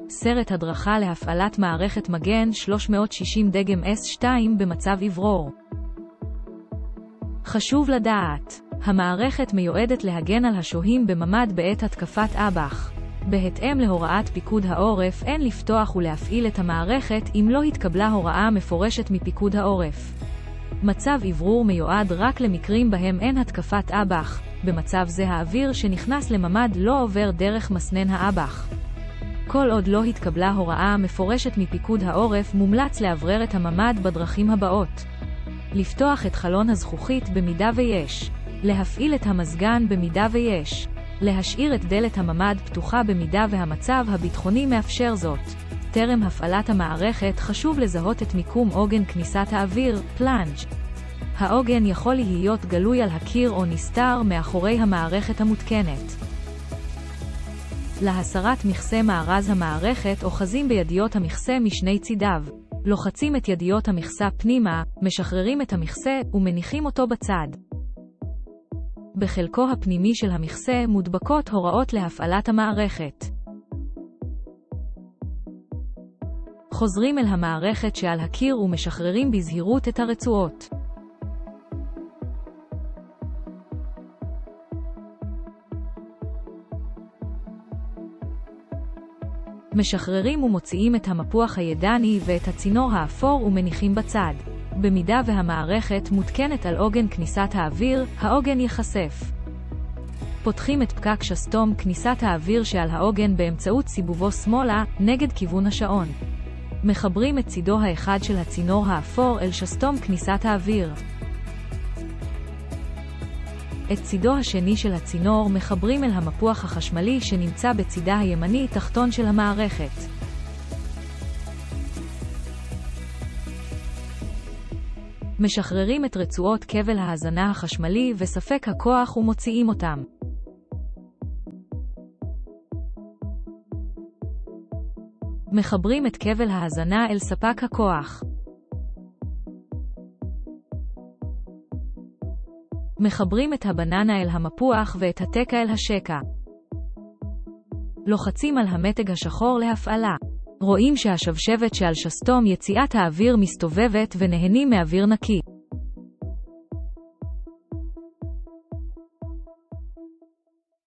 סרט הדרכה להפעלת מערכת מגן 360 דגם S2 במצב אוורור. חשוב לדעת, המערכת מיועדת להגן על השוהים בממ"ד בעת התקפת אב"ח. בהתאם להוראת פיקוד העורף, אין לפתוח ולהפעיל את המערכת אם לא התקבלה הוראה מפורשת מפיקוד העורף. מצב אוורור מיועד רק למקרים בהם אין התקפת אב"ח. במצב זה האוויר שנכנס לממ"ד לא עובר דרך מסנן האב"ח. כל עוד לא התקבלה הוראה מפורשת מפיקוד העורף, מומלץ לאוורר את הממ"ד בדרכים הבאות: לפתוח את חלון הזכוכית במידה ויש, להפעיל את המזגן במידה ויש, להשאיר את דלת הממ"ד פתוחה במידה והמצב הביטחוני מאפשר זאת. טרם הפעלת המערכת חשוב לזהות את מיקום עוגן כניסת האוויר, פלנג'. העוגן יכול להיות גלוי על הקיר או נסתר מאחורי המערכת המותקנת. להסרת מכסה מארז המערכת, אוחזים בידיות המכסה משני צידיו. לוחצים את ידיות המכסה פנימה, משחררים את המכסה ומניחים אותו בצד. בחלקו הפנימי של המכסה מודבקות הוראות להפעלת המערכת. חוזרים אל המערכת שעל הקיר ומשחררים בזהירות את הרצועות. משחררים ומוציאים את המפוח הידני ואת הצינור האפור ומניחים בצד. במידה והמערכת מותקנת על עוגן כניסת האוויר, העוגן ייחשף. פותחים את פקק שסתום כניסת האוויר שעל העוגן באמצעות סיבובו שמאלה, נגד כיוון השעון. מחברים את צידו האחד של הצינור האפור אל שסתום כניסת האוויר. את צידו השני של הצינור מחברים אל המפוח החשמלי שנמצא בצידה הימני תחתון של המערכת. משחררים את רצועות כבל ההזנה החשמלי וספק הכוח ומוציאים אותם. מחברים את כבל ההזנה אל ספק הכוח. מחברים את הבננה אל המפוח ואת התקע אל השקע. לוחצים על המתג השחור להפעלה. רואים שהשבשבת שעל שסתום יציאת האוויר מסתובבת ונהנים מאוויר נקי.